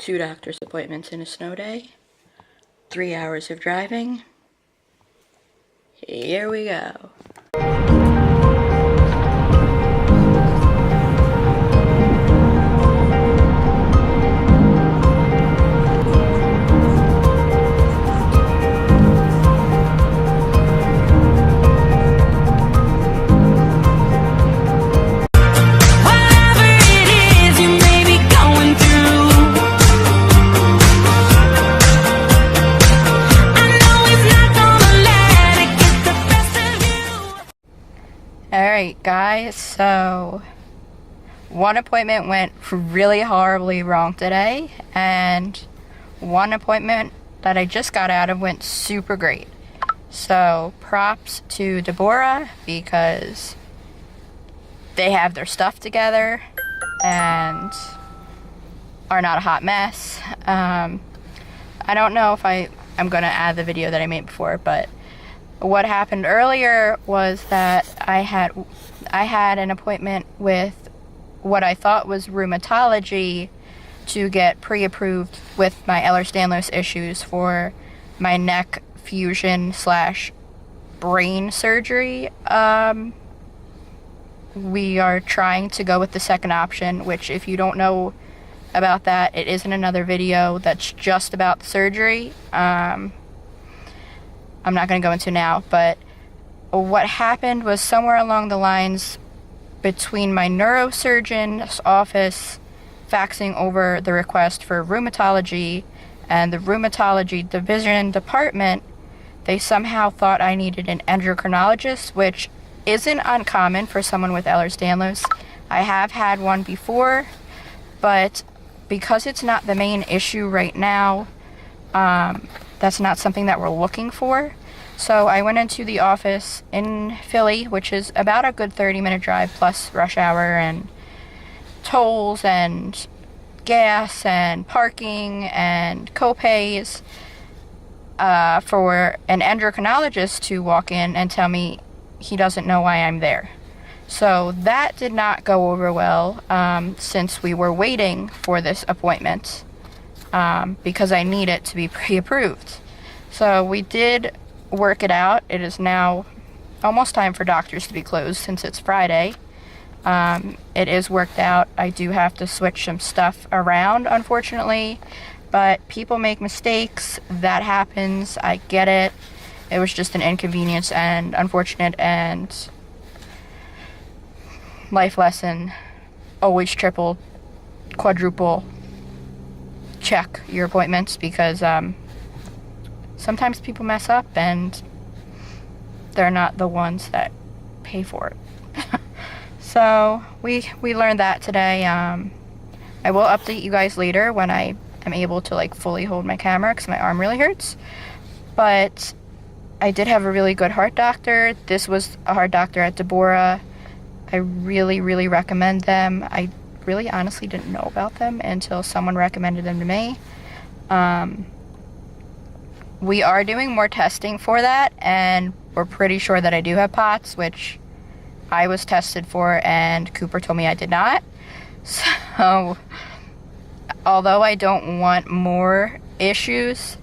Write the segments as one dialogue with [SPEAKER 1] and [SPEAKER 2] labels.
[SPEAKER 1] 2 doctor's appointments in a snow day, 3 hours of driving. Here we go. Alright guys, so one appointment went really horribly wrong today, and one appointment that I just got out of went super great. So props to Deborah, because they have their stuff together and are not a hot mess. I don't know if I'm going to add the video that I made before, but what happened earlier was that I had an appointment with what I thought was rheumatology to get pre-approved with my Ehlers-Danlos issues for my neck fusion / brain surgery. We are trying to go with the second option, which, if you don't know about that, it is in another video that's just about the surgery. I'm not going to go into now, but what happened was somewhere along the lines between my neurosurgeon's office faxing over the request for rheumatology and the rheumatology division department, they somehow thought I needed an endocrinologist, which isn't uncommon for someone with Ehlers-Danlos. I have had one before, but because it's not the main issue right now, that's not something that we're looking for. So I went into the office in Philly, which is about a good 30-minute drive plus rush hour and tolls and gas and parking and co-pays, for an endocrinologist to walk in and tell me he doesn't know why I'm there. So that did not go over well, since we were waiting for this appointment, because I need it to be pre-approved. So we did work it out. It is now almost time for doctors to be closed since it's Friday. It is worked out. I do have to switch some stuff around, unfortunately, but people make mistakes. That happens. I get it. It was just an inconvenience and unfortunate, and life lesson: always triple, quadruple check your appointments, because sometimes people mess up and they're not the ones that pay for it. So we learned that today. I will update you guys later when I am able to fully hold my camera, because my arm really hurts. But I did have a really good heart doctor. This was a heart doctor at Deborah. I really recommend them. I really honestly didn't know about them until someone recommended them to me. We are doing more testing for that, and we're pretty sure that I do have POTS, which I was tested for, and Cooper told me I did not. So, although I don't want more issues,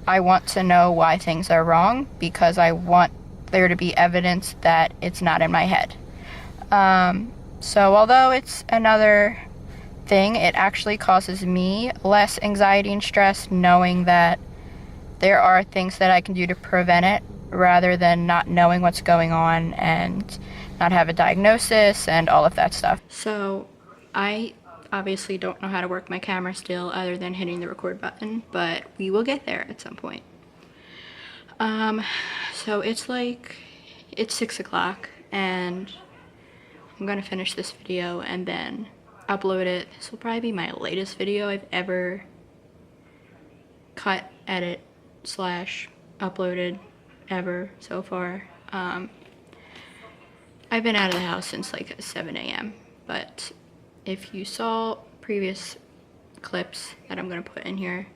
[SPEAKER 1] I want to know why things are wrong, because I want there to be evidence that it's not in my head. So although it's another thing, it actually causes me less anxiety and stress knowing that there are things that I can do to prevent it, rather than not knowing what's going on and not have a diagnosis and all of that stuff. So I obviously don't know how to work my camera still, other than hitting the record button, but we will get there at some point. So it's 6 o'clock, and I'm gonna finish this video and then upload it. This will probably be my latest video I've ever cut, edit / uploaded ever so far. I've been out of the house since 7 a.m. but if you saw previous clips that I'm gonna put in here,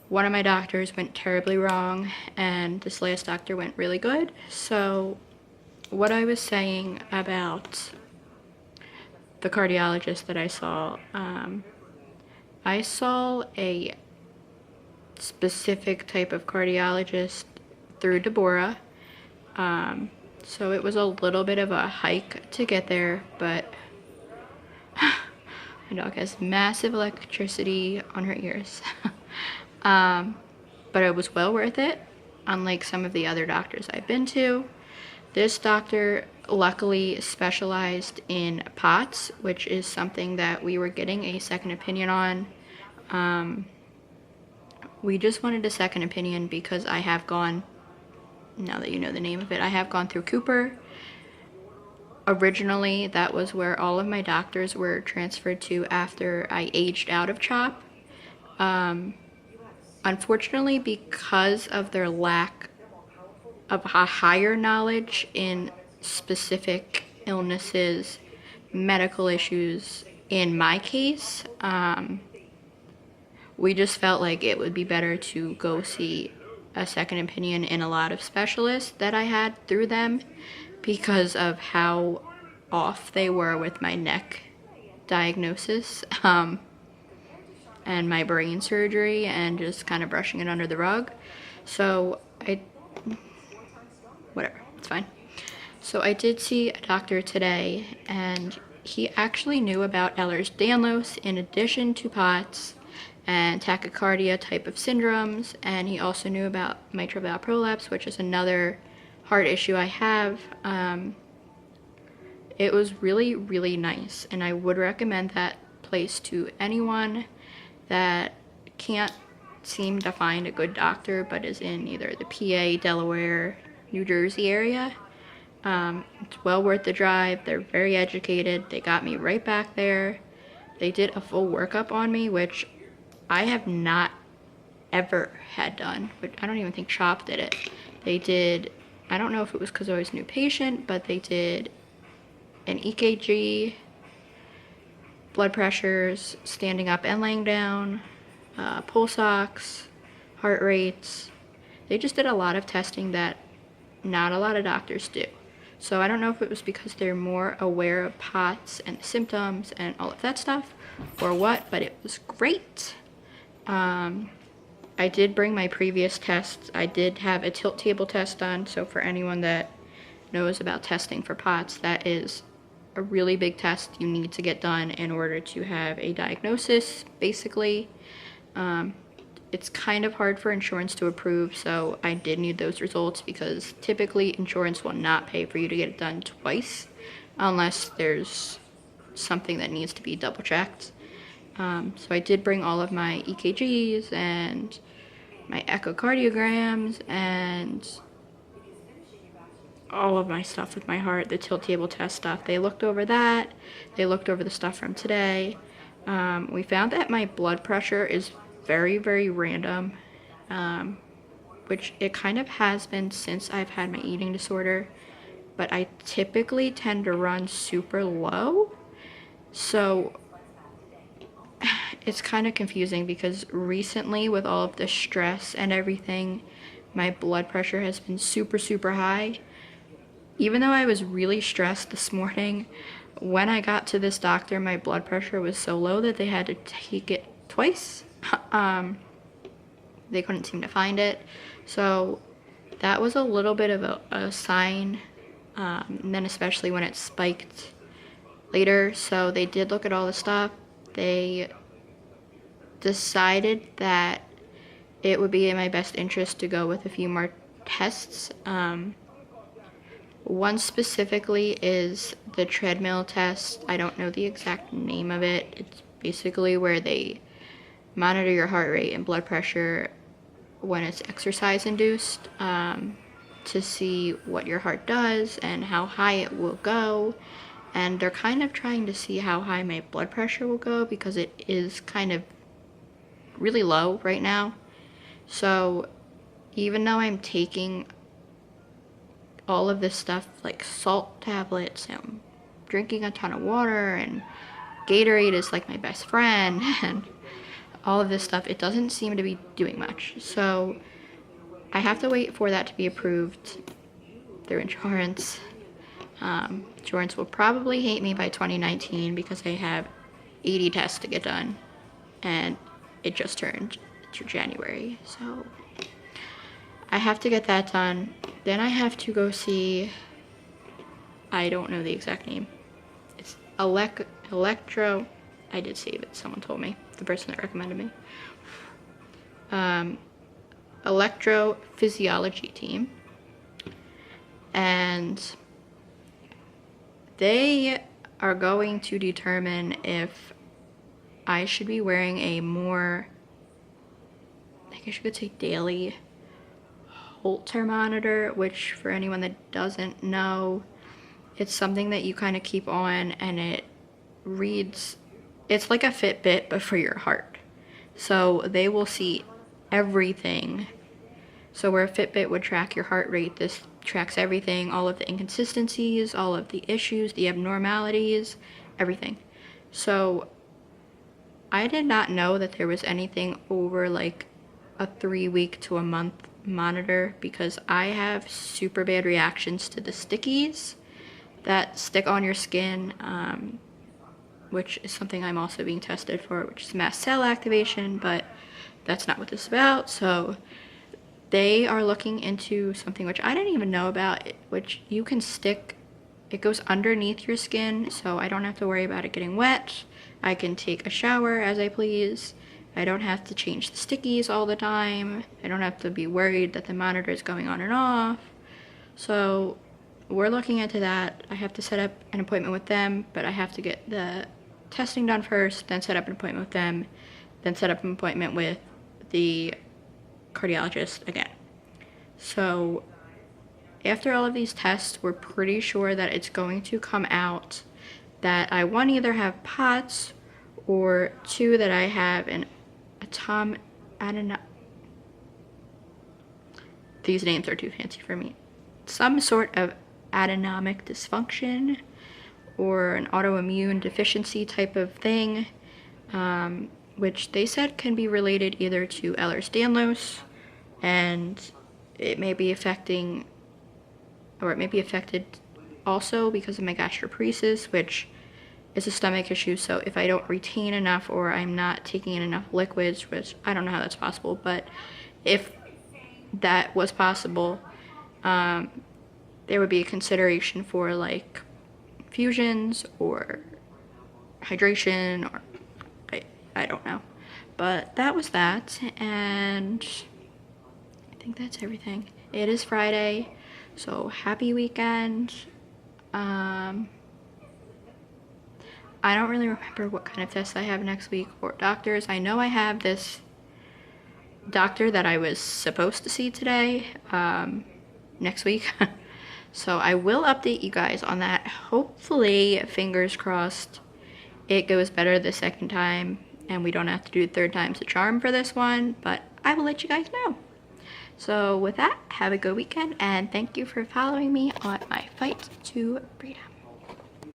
[SPEAKER 1] one of my doctors went terribly wrong and this last doctor went really good. So what I was saying about the cardiologist that I saw, I saw a specific type of cardiologist through Deborah. So it was a little bit of a hike to get there, but my dog has massive electricity on her ears. But it was well worth it, unlike some of the other doctors I've been to. This doctor luckily specialized in POTS, which is something that we were getting a second opinion on. We just wanted a second opinion because I have gone, now that you know the name of it, I have gone through Cooper. Originally, that was where all of my doctors were transferred to after I aged out of CHOP. Unfortunately, because of their lack of a higher knowledge in specific illnesses, medical issues, in my case, we just felt like it would be better to go see a second opinion in a lot of specialists that I had through them because of how off they were with my neck diagnosis and my brain surgery and just kind of brushing it under the rug. So whatever, it's fine. So I did see a doctor today, and he actually knew about Ehlers-Danlos in addition to POTS and tachycardia type of syndromes, and he also knew about mitral valve prolapse, which is another heart issue I have. It was really, really nice, and I would recommend that place to anyone that can't seem to find a good doctor but is in either the PA, Delaware, New Jersey area. It's well worth the drive. They're very educated. They got me right back there. They did a full workup on me, which I have not ever had done, but I don't even think CHOP did it. They did, I don't know if it was because I was a new patient, but they did an EKG, blood pressures, standing up and laying down, pulse ox, heart rates. They just did a lot of testing that not a lot of doctors do. So I don't know if it was because they're more aware of POTS and symptoms and all of that stuff or what, but it was great. I did bring my previous tests. I did have a tilt table test done, so for anyone that knows about testing for POTS, that is a really big test you need to get done in order to have a diagnosis, basically. It's kind of hard for insurance to approve, so I did need those results because typically insurance will not pay for you to get it done twice unless there's something that needs to be double checked. So I did bring all of my EKGs and my echocardiograms and all of my stuff with my heart, the tilt table test stuff. They looked over that. They looked over the stuff from today. We found that my blood pressure is very, very random, which it kind of has been since I've had my eating disorder, but I typically tend to run super low. So it's kind of confusing because recently with all of the stress and everything, my blood pressure has been super, super high. Even though I was really stressed this morning, when I got to this doctor, my blood pressure was so low that they had to take it twice. They couldn't seem to find it. So that was a little bit of a sign, and then especially when it spiked later. So they did look at all the stuff. They decided that it would be in my best interest to go with a few more tests. One specifically is the treadmill test. I don't know the exact name of it. It's basically where they monitor your heart rate and blood pressure when it's exercise induced, to see what your heart does and how high it will go. And they're kind of trying to see how high my blood pressure will go because it is kind of really low right now. So even though I'm taking all of this stuff like salt tablets and drinking a ton of water and Gatorade is like my best friend and all of this stuff, it doesn't seem to be doing much. So I have to wait for that to be approved through insurance. Insurance will probably hate me by 2019 because I have 80 tests to get done and it just turned to January. So I have to get that done. Then I have to go see, I don't know the exact name. It's Electro. I did save it. Someone told me. The person that recommended me. Electrophysiology team. And they are going to determine if I should be wearing a more, I guess you could say, daily Holter monitor, which for anyone that doesn't know, it's something that you kind of keep on and it reads, it's like a Fitbit but for your heart. So they will see everything. So where a Fitbit would track your heart rate, this tracks everything, all of the inconsistencies, all of the issues, the abnormalities, everything. So I did not know that there was anything over like a 3-week to a month monitor, because I have super bad reactions to the stickies that stick on your skin, which is something I'm also being tested for, which is mast cell activation, but that's not what this is about. So they are looking into something which I didn't even know about, which you can stick, it goes underneath your skin, so I don't have to worry about it getting wet. I can take a shower as I please. I don't have to change the stickies all the time. I don't have to be worried that the monitor is going on and off. So we're looking into that. I have to set up an appointment with them, but I have to get the testing done first, then set up an appointment with them, then set up an appointment with the cardiologist again. So after all of these tests, we're pretty sure that it's going to come out that I, one, either have POTS, or two, that I have an these names are too fancy for me. Some sort of autonomic dysfunction or an autoimmune deficiency type of thing, which they said can be related either to Ehlers-Danlos, and it may be affecting, or it may be affected also because of my gastroparesis, which is a stomach issue. So if I don't retain enough, or I'm not taking in enough liquids, which I don't know how that's possible, but if that was possible, there would be a consideration for like fusions or hydration, or I don't know. But that was that, and I think that's everything. It is Friday, so happy weekend. I don't really remember what kind of tests I have next week or doctors. I know I have this doctor that I was supposed to see today, next week. So I will update you guys on that. Hopefully, fingers crossed, it goes better the second time and we don't have to do third time's the charm for this one, but I will let you guys know. So with that, have a good weekend, and thank you for following me on my fight to freedom.